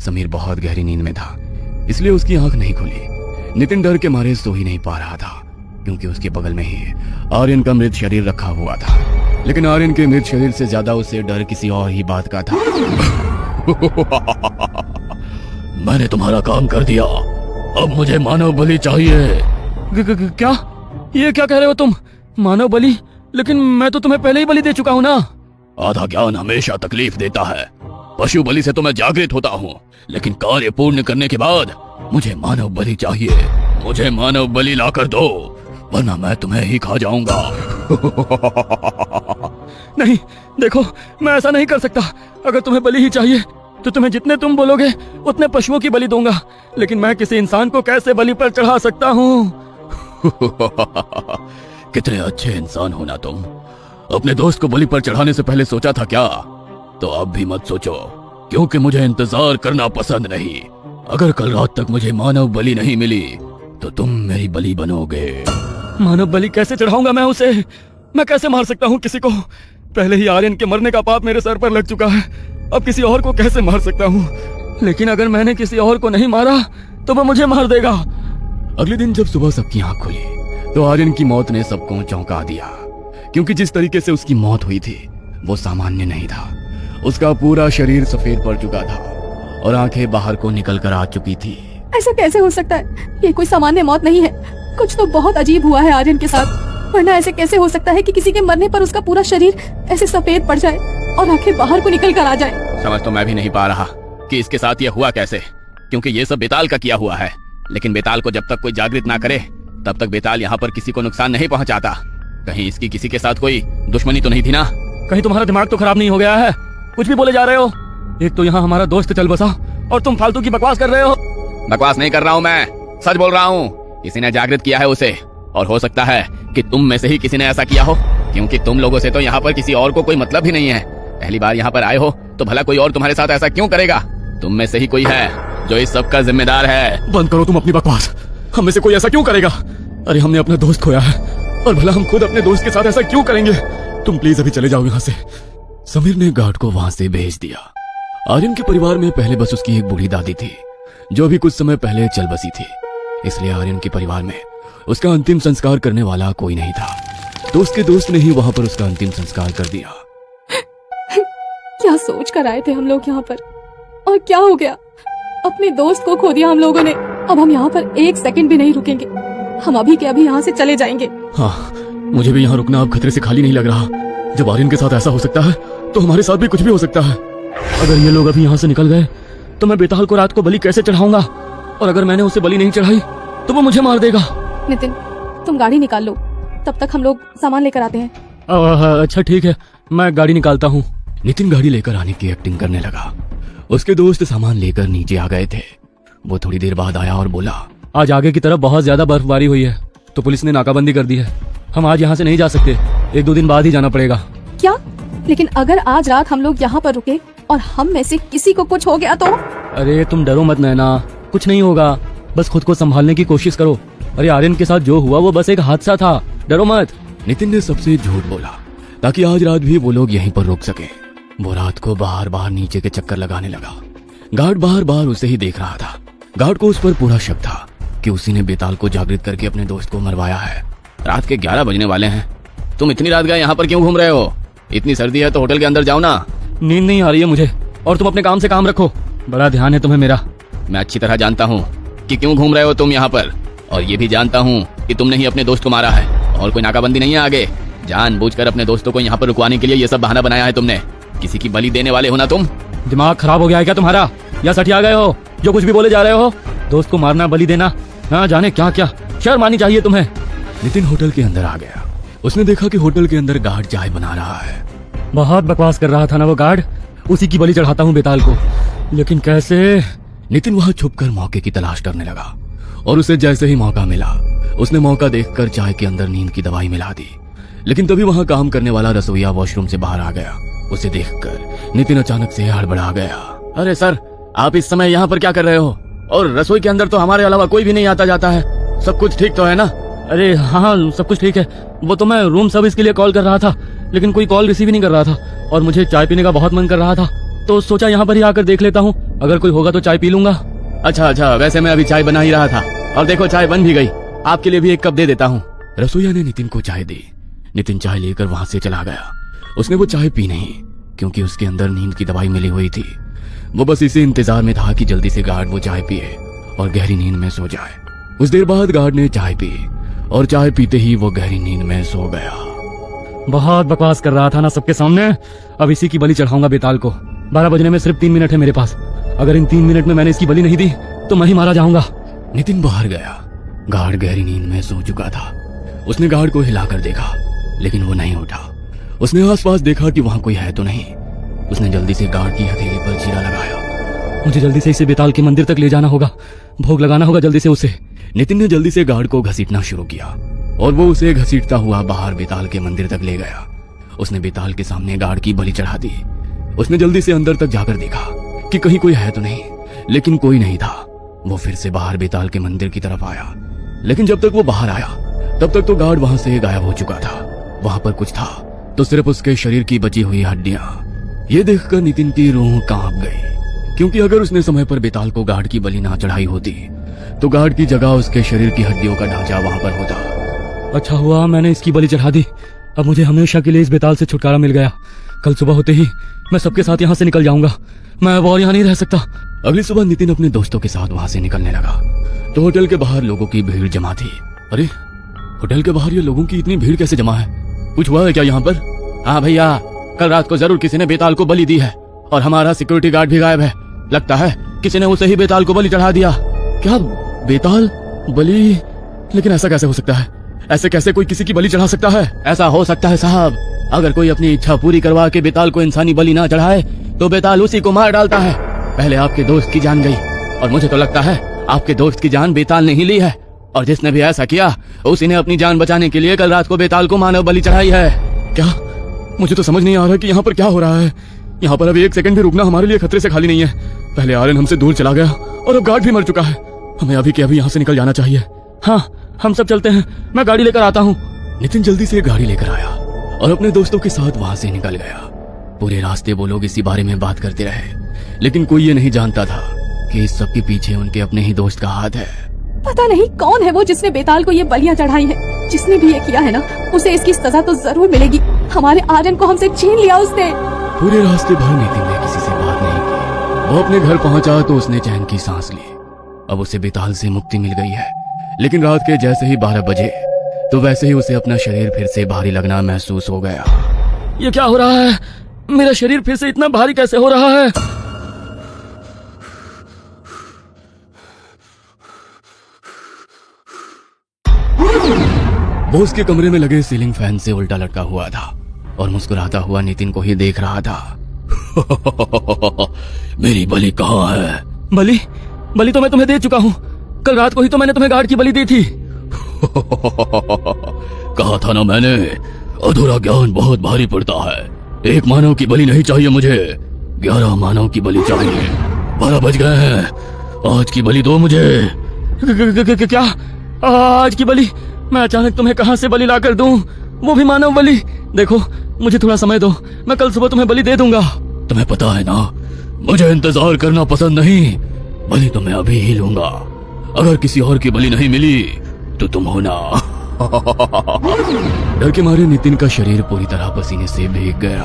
समीर बहुत गहरी नींद में था, इसलिए उसकी आंख नहीं खुली। नितिन डर के मारे सो ही नहीं पा रहा था, क्योंकि उसके बगल में ही आर्यन का मृत शरीर रखा हुआ था। लेकिन आर्यन के मृत शरीर से ज्यादा उसे डर किसी और ही बात का था। मैंने तुम्हारा काम कर दिया, अब मुझे मानव बलि चाहिए। क्या? ये क्या कह रहे हो तुम? मानव बलि? लेकिन मैं तो तुम्हें पहले ही बलि दे चुका हूँ ना। आधा ज्ञान हमेशा तकलीफ देता है। पशु बलि से तो मैं जागृत होता हूँ, लेकिन कार्य पूर्ण करने के बाद मुझे मानव बलि चाहिए। मुझे मानव बलि लाकर दो, वरना मैं तुम्हें ही खा जाऊंगा। नहीं, देखो, मैं ऐसा नहीं कर सकता। अगर तुम्हें बलि ही चाहिए तो तुम्हें जितने तुम बोलोगे उतने पशुओं की बलि दूंगा, लेकिन मैं किसी इंसान को कैसे बलि पर चढ़ा सकता हूँ? कितने अच्छे इंसान हो ना तुम। अपने दोस्त को बलि पर चढ़ाने से पहले सोचा था क्या? तो अब भी मत सोचो, क्योंकि मुझे इंतजार करना पसंद नहीं। अगर कल रात तक मुझे मानव बलि नहीं मिली तो तुम मेरी बलि बनोगे। मानव बलि कैसे चढ़ाऊंगा मैं उसे? मैं कैसे मार सकता हूँ किसी को? पहले ही आर्यन के मरने का पाप मेरे सर पर लग चुका है, अब किसी और को कैसे मार सकता हूँ? लेकिन अगर मैंने किसी और को नहीं मारा तो वो मुझे मार देगा। अगले दिन जब सुबह सबकी आंख खुली तो आर्यन की मौत ने सबको चौंका दिया, क्योंकि जिस तरीके से उसकी मौत हुई थी वो सामान्य नहीं था। उसका पूरा शरीर सफेद पड़ चुका था और आंखें बाहर को निकल कर आ चुकी थी। ऐसा कैसे हो सकता है? ये कोई सामान्य मौत नहीं है, कुछ तो बहुत अजीब हुआ है आर्यन के साथ। वरना ऐसे कैसे हो सकता है कि किसी के मरने पर उसका पूरा शरीर ऐसे सफेद पड़ जाए और आंखें बाहर को निकल कर आ जाए। समझ तो मैं भी नहीं पा रहा कि इसके साथ ये हुआ कैसे, क्योंकि ये सब बेताल का किया हुआ है। लेकिन बेताल को जब तक कोई जागृत ना करे तब तक बेताल यहाँ पर किसी को नुकसान नहीं पहुँचाता। कहीं इसकी किसी के साथ कोई दुश्मनी तो नहीं थी ना? कहीं तुम्हारा दिमाग तो खराब नहीं हो गया है? कुछ भी बोले जा रहे हो। एक तो यहाँ हमारा दोस्त चल बसा और तुम फालतू की बकवास कर रहे हो। बकवास नहीं कर रहा हूँ, मैं सच बोल रहा हूँ। किसी ने जागृत किया है उसे, और हो सकता है कि तुम में से ही किसी ने ऐसा किया हो, क्योंकि तुम लोगों से तो यहाँ पर किसी और को कोई मतलब ही नहीं है। पहली बार यहाँ पर आए हो तो भला कोई और तुम्हारे साथ ऐसा क्यों करेगा? तुम में से ही कोई है जो इस सब का जिम्मेदार है। बंद करो तुम अपनी बकवास। हम में से कोई ऐसा क्यों करेगा? अरे हमने अपना दोस्त खोया है, और भला हम खुद अपने दोस्त के साथ ऐसा क्यों करेंगे? तुम प्लीज अभी चले जाओ यहाँ से। समीर ने गार्ड को वहां से भेज दिया। आर्यन के परिवार में पहले बस उसकी एक बूढ़ी दादी थी, जो भी कुछ समय पहले चल बसी थी, इसलिए आर्यन के परिवार में उसका अंतिम संस्कार करने वाला कोई नहीं था। तो उसके दोस्त ने ही वहां पर उसका अंतिम संस्कार कर दिया। क्या सोच कर आए थे हम लोग यहाँ पर, और क्या हो गया? अपने दोस्त को खो दिया हम लोगों ने। अब हम यहाँ पर एक सेकंड भी नहीं रुकेंगे, हम अभी के अभी यहाँ से चले जाएंगे। हाँ, मुझे भी यहाँ रुकना अब खतरे से खाली नहीं लग रहा। जब आर्यन के साथ ऐसा हो सकता है तो हमारे साथ भी कुछ भी हो सकता है। अगर ये लोग अभी यहाँ से निकल गए तो मैं बेताल को रात को बलि कैसे चढ़ाऊंगा? और अगर मैंने उसे बलि नहीं चढ़ाई तो वो मुझे मार देगा। नितिन, तुम गाड़ी निकाल लो, तब तक हम लोग सामान लेकर आते हैं। अच्छा ठीक है, मैं गाड़ी निकालता हूँ। नितिन गाड़ी लेकर आने की एक्टिंग करने लगा। उसके दोस्त सामान लेकर नीचे आ गए थे। वो थोड़ी देर बाद आया और बोला, आज आगे की तरफ बहुत ज्यादा बर्फबारी हुई है, तो पुलिस ने नाकाबंदी कर दी है। हम आज यहाँ से नहीं जा सकते, 1-2 दिन बाद ही जाना पड़ेगा। क्या? लेकिन अगर आज रात हम लोग यहाँ पर रुके और हम में से किसी को कुछ हो गया तो? अरे तुम डरो मत नैना, कुछ नहीं होगा, बस खुद को संभालने की कोशिश करो। अरे आर्यन के साथ जो हुआ वो बस एक हादसा था, डरो मत। नितिन ने सबसे झूठ बोला ताकि आज रात भी वो लोग यहीं पर रुक सके। वो रात को बाहर बाहर नीचे के चक्कर लगाने लगा। गार्ड बाहर बाहर उसे ही देख रहा था। गार्ड को उस पर पूरा शक था कि उसी ने बेताल को जागृत करके अपने दोस्त को मरवाया है। रात के 11 बजने वाले हैं, तुम इतनी रात गए यहाँ पर क्यों घूम रहे हो? इतनी सर्दी है तो होटल के अंदर जाओ ना। नींद नहीं आ रही है मुझे, और तुम अपने काम से काम रखो, बड़ा ध्यान है तुम्हें मेरा। मैं अच्छी तरह जानता हूँ कि क्यों घूम रहे हो तुम यहाँ पर, और ये भी जानता हूँ कि तुमने ही अपने दोस्त को मारा है, और कोई नाकाबंदी नहीं है आगे। जानबूझकर अपने दोस्तों को यहाँ पर रुकवाने के लिए ये सब बहाना बनाया है तुमने। किसी की बलि देने वाले हो ना तुम? दिमाग खराब हो गया है क्या तुम्हारा, या सठिया गए हो जो कुछ भी बोले जा रहे हो? दोस्त को मारना, बलि देना, ना जाने क्या क्या। शर्म आनी चाहिए तुम्हें। नितिन होटल के अंदर आ गया। उसने देखा कि होटल के अंदर गार्ड चाय बना रहा है। बहुत बकवास कर रहा था ना वो गार्ड, उसी की बलि चढ़ाता हूँ बेताल को, लेकिन कैसे? नितिन वहां छुपकर मौके की तलाश करने लगा, और उसे जैसे ही मौका मिला उसने मौका देखकर चाय के अंदर नींद की दवाई मिला दी। लेकिन तभी वहां काम करने वाला रसोइया वॉशरूम से बाहर आ गया। उसे देखकर नितिन अचानक से हड़बड़ा गया। अरे सर, आप इस समय यहाँ पर क्या कर रहे हो? और रसोई के अंदर तो हमारे अलावा कोई भी नहीं आता जाता है, सब कुछ ठीक तो है ना? अरे हाँ, सब कुछ ठीक है। वो तो मैं रूम सर्विस के लिए कॉल कर रहा था, लेकिन कोई कॉल रिसीव ही नहीं कर रहा था, और मुझे चाय पीने का बहुत मन कर रहा था, तो सोचा यहाँ पर ही आकर देख लेता हूँ, अगर कोई होगा तो चाय पी लूंगा। अच्छा, वैसे मैं अभी चाय बना ही रहा था और देखो चाय बन भी गई। आपके लिए भी एक कप दे देता हूँ। रसोईया ने नितिन को चाय दी। नितिन चाय लेकर वहां से चला गया। उसने वो चाय पी नहीं, क्योंकि उसके अंदर नींद की दवाई मिली हुई थी। वो बस इसी इंतजार में था कि जल्दी से गार्ड वो चाय पिए और गहरी नींद में सो जाए। कुछ देर बाद गार्ड ने चाय पी और चाय पीते ही वो गहरी नींद में सो गया। बहुत बकवास कर रहा था ना सबके सामने। अब इसी की बलि चढ़ाऊंगा बेताल को। 12 बजने में सिर्फ 3 मिनट है मेरे पास। अगर इन 3 मिनट में मैंने इसकी बलि नहीं दी तो मैं ही मारा जाऊंगा। नितिन बाहर गया। गार्ड गहरी नींद में सो चुका था। उसने गार्ड को हिलाकर देखा, लेकिन वो नहीं उठा। उसने आसपास देखा कि वहां कोई है तो नहीं। उसने जल्दी से गार्ड की हथेली पर चीरा लगाया। मुझे जल्दी से इसे बेताल के मंदिर तक ले जाना होगा, भोग लगाना होगा जल्दी से उसे। नितिन ने जल्दी से गार्ड को घसीटना शुरू किया और वो उसे घसीटता हुआ बाहर बेताल के मंदिर तक ले गया। उसने बेताल के सामने गार्ड की बलि चढ़ा दी। उसने जल्दी से अंदर तक जाकर देखा कि कहीं कोई है तो नहीं, लेकिन कोई नहीं था। वो फिर से बाहर बेताल के मंदिर की तरफ आया, लेकिन जब तक वो बाहर आया तब तक तो गार्ड वहां से गायब हो चुका था। वहां पर कुछ था तो सिर्फ उसके शरीर की बची हुई हड्डियां। ये देखकर नितिन की रूह कांप गई, क्योंकि अगर उसने समय पर बेताल को गार्ड की बलि ना चढ़ाई होती तो गार्ड की जगह उसके शरीर की हड्डियों का ढांचा वहां पर होता। अच्छा हुआ मैंने इसकी बलि चढ़ा दी। अब मुझे हमेशा के लिए इस बेताल से छुटकारा मिल गया। कल सुबह होते ही मैं सबके साथ यहाँ से निकल जाऊंगा। मैं अब और यहाँ नहीं रह सकता। अगली सुबह नितिन अपने दोस्तों के साथ वहां से निकलने लगा तो होटल के बाहर लोगों की भीड़ जमा थी। अरे, होटल के बाहर ये लोगों की इतनी भीड़ कैसे जमा है? कुछ हुआ है क्या यहाँ पर? हाँ भैया, कल रात को जरूर किसी ने बेताल को बलि दी है और हमारा सिक्योरिटी गार्ड भी गायब है। लगता है किसी ने उसे ही बेताल को बलि चढ़ा दिया। क्या बेताल बलि? लेकिन ऐसा कैसे हो सकता है? ऐसे कैसे कोई किसी की बलि चढ़ा सकता है? ऐसा हो सकता है साहब, अगर कोई अपनी इच्छा पूरी करवा के बेताल को इंसानी बलि ना चढ़ाए तो बेताल उसी को मार डालता है। पहले आपके दोस्त की जान गई और मुझे तो लगता है आपके दोस्त की जान बेताल ने ही ली है, और जिसने भी ऐसा किया उसी ने अपनी जान बचाने के लिए कल रात को बेताल को मानव बलि चढ़ाई है। क्या? मुझे तो समझ नहीं आ रहा कि यहाँ पर क्या हो रहा है। यहाँ पर अभी 1 सेकंड भी रुकना हमारे लिए खतरे से खाली नहीं है। पहले आर्यन हमसे दूर चला गया और अब गार्ड भी मर चुका है। हमें अभी के अभी यहाँ से निकल जाना चाहिए। हाँ, हम सब चलते हैं। मैं गाड़ी लेकर आता हूँ। नितिन जल्दी से गाड़ी लेकर आया और अपने दोस्तों के साथ वहां से निकल गया। पूरे रास्ते वो लोग इसी बारे में बात करते रहे, लेकिन कोई ये नहीं जानता था कि इस सब के पीछे उनके अपने ही दोस्त का हाथ है। पता नहीं कौन है वो जिसने बेताल को ये बलियां चढ़ाई है। जिसने भी ये किया है ना, उसे इसकी सजा तो जरूर मिलेगी। हमारे आर्यन को हमसे छीन लिया उसने। पूरे रास्ते भर नितिन ने किसी से बात नहीं की। वो अपने घर पहुंचा तो उसने चैन की सांस ली। अब उसे बेताल से मुक्ति मिल गई है, लेकिन रात के जैसे ही 12 बजे तो वैसे ही उसे अपना शरीर फिर से भारी लगना महसूस हो गया। ये क्या हो रहा है? मेरा शरीर फिर से इतना भारी कैसे हो रहा है? वो उसके कमरे में लगे सीलिंग फैन से उल्टा लटका हुआ था और मुस्कुराता हुआ नितिन को ही देख रहा था। मेरी बलि कहाँ है? बलि तो मैं तुम्हें दे चुका हूँ। कल रात को ही तो मैंने तुम्हें गार्ड की बलि दी थी। कहा था ना मैंने, अधूरा ज्ञान बहुत भारी पड़ता है। 1 मानव की बलि नहीं चाहिए मुझे, 11 मानव की बलि चाहिए। 12 बज गए हैं, आज की बलि दो मुझे। क्या? आज की बलि? मैं अचानक तुम्हें कहां से बलि लाकर दूं, वो भी मानव बलि? देखो, मुझे थोड़ा समय दो, मैं कल सुबह तुम्हें बलि दे दूंगा। तुम्हें पता है ना, मुझे इंतजार करना पसंद नहीं। बलि तो मैं अभी ही लूंगा। अगर किसी और की बलि नहीं मिली तो तुम हो ना। डर के मारे नितिन का शरीर पूरी तरह पसीने से भीग गया।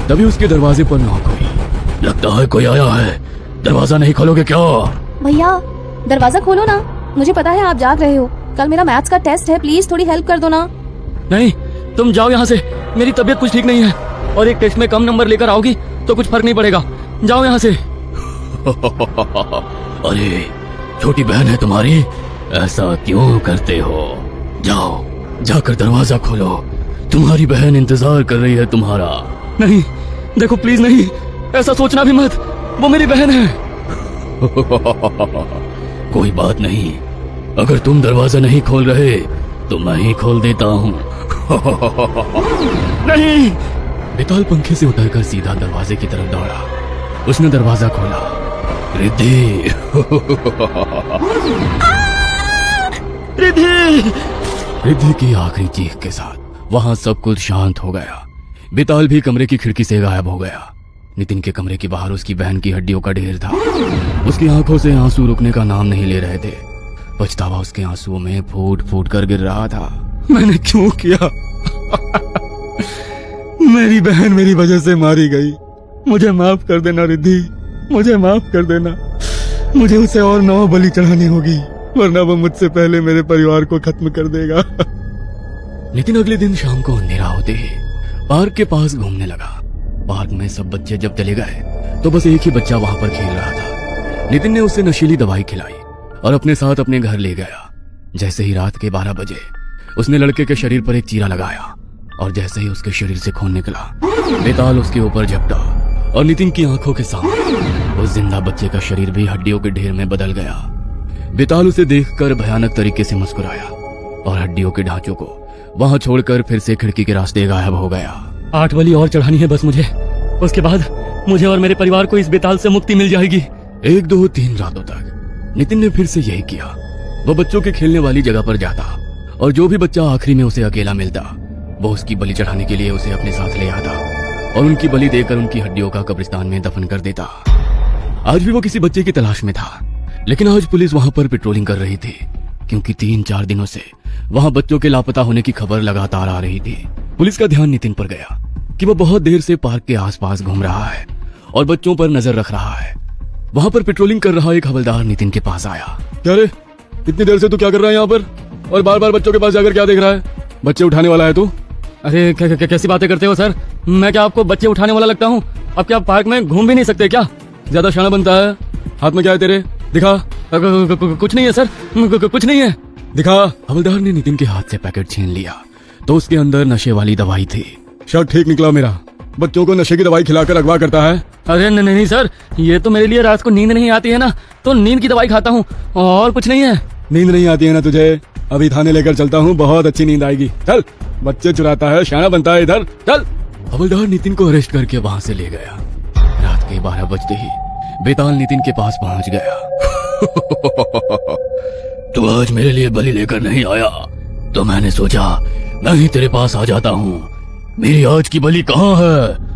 तभी उसके दरवाजे पर नॉक हुई। लगता है कोई आया है। दरवाजा नहीं खोलोगे क्या? भैया, दरवाजा खोलो ना। मुझे पता है आप जाग रहे हो। कल मेरा मैथ्स का टेस्ट है, प्लीज थोड़ी हेल्प कर दो ना। नहीं, तुम जाओ यहाँ से। मेरी तबीयत कुछ ठीक नहीं है और एक टेस्ट में कम नंबर लेकर आओगी तो कुछ फर्क नहीं पड़ेगा। जाओ यहाँ से। अरे, छोटी बहन है तुम्हारी, ऐसा क्यों करते हो? जाओ, जाकर दरवाजा खोलो। तुम्हारी बहन इंतजार कर रही है तुम्हारा। नहीं, देखो प्लीज नहीं, ऐसा सोचना भी मत। वो मेरी बहन है। कोई बात नहीं, अगर तुम दरवाजा नहीं खोल रहे तो मैं ही खोल देता हूँ। नहीं। बेताल पंखे से उतरकर सीधा दरवाजे की तरफ दौड़ा। उसने दरवाजा खोला। रिद्धि। रिद्धि। रिद्धि की आखिरी चीख के साथ वहां सब कुछ शांत हो गया। बेताल भी कमरे की खिड़की से गायब हो गया। नितिन के कमरे के बाहर उसकी बहन की हड्डियों का ढेर था। उसकी आंखों से आंसू रुकने का नाम नहीं ले रहे थे। पछतावा उसके आंसुओं में फूट फूट कर गिर रहा था। मैंने क्यों किया? मेरी बहन मेरी वजह से मारी गई। मुझे माफ कर देना रिद्धि, मुझे माफ कर देना। मुझे उसे और 9 बलि चढ़ानी होगी, वरना वो मुझसे पहले मेरे परिवार को खत्म कर देगा। नितिन अगले दिन शाम को अंधेरा होते ही पार्क के पास घूमने लगा। पार्क में सब बच्चे जब चले गए तो बस एक ही बच्चा वहां पर खेल रहा था। नितिन ने उसे नशीली दवाई खिलाई और अपने साथ अपने घर ले गया। जैसे ही रात के 12 बजे उसने लड़के के शरीर पर एक चीरा लगाया और जैसे ही उसके शरीर से खून निकला, बेताल उसके ऊपर झपटा और नितिन की आंखों के सामने उस जिंदा बच्चे का शरीर भी हड्डियों के ढेर में बदल गया। बेताल उसे देखकर भयानक तरीके से मुस्कुराया और हड्डियों के ढांचों को वहां छोड़कर फिर से खिड़की के रास्ते गायब हो गया। 8 बलि और चढ़ानी है बस मुझे, उसके बाद मुझे और मेरे परिवार को इस बेताल से मुक्ति मिल जाएगी। 1, 2, 3 रातों तक नितिन ने फिर से यही किया। वह बच्चों के खेलने वाली जगह पर जाता और जो भी बच्चा आखिरी में उसे अकेला मिलता वो उसकी बलि चढ़ाने के लिए उसे अपने साथ ले आता और उनकी बलि देकर उनकी हड्डियों का कब्रिस्तान में दफन कर देता। आज भी वो किसी बच्चे की तलाश में था, लेकिन आज पुलिस वहां पर पेट्रोलिंग कर रही थी क्योंकि 3-4 दिनों से वहां बच्चों के लापता होने की खबर लगातार आ रही थी। पुलिस का ध्यान नितिन पर गया कि वह बहुत देर से पार्क के आसपास घूम रहा है और बच्चों पर नजर रख रहा है। वहां पर पेट्रोलिंग कर रहा एक हवलदार नितिन के पास आया। क्या रे, इतनी देर से तू क्या कर रहा है यहाँ पर और बार बार बच्चों के पास जाकर क्या देख रहा है? बच्चे उठाने वाला है तू? अरे कैसी बातें करते हो सर? मैं क्या आपको बच्चे उठाने वाला लगता हूँ? अब क्या पार्क में घूम भी नहीं सकते क्या? ज्यादा शाना बनता है। हाथ में क्या है तेरे? दिखा। कुछ नहीं है सर, कुछ नहीं है। दिखा। हवलदार ने नितिन के हाथ से पैकेट छीन लिया तो उसके अंदर नशे वाली दवाई थी। शक ठीक निकला मेरा, बच्चों को नशे की दवाई खिलाकर अगवा करता है। अरे नहीं सर, ये तो मेरे लिए रात को नींद नहीं आती है ना, तो नींद की दवाई खाता हूँ और कुछ नहीं है। नींद नहीं आती है ना तुझे? अभी थाने लेकर चलता हूँ, बहुत अच्छी नींद आएगी। चल, बच्चे चुराता है, शाना बनता है, इधर चल। हवलदार नितिन को अरेस्ट करके वहां से ले गया। रात के 12 बजते ही बेताल नितिन के पास पहुंच गया। तू आज मेरे लिए बलि लेकर नहीं आया तो मैंने सोचा मैं ही तेरे पास आ जाता हूँ। मेरी आज की बलि कहाँ है?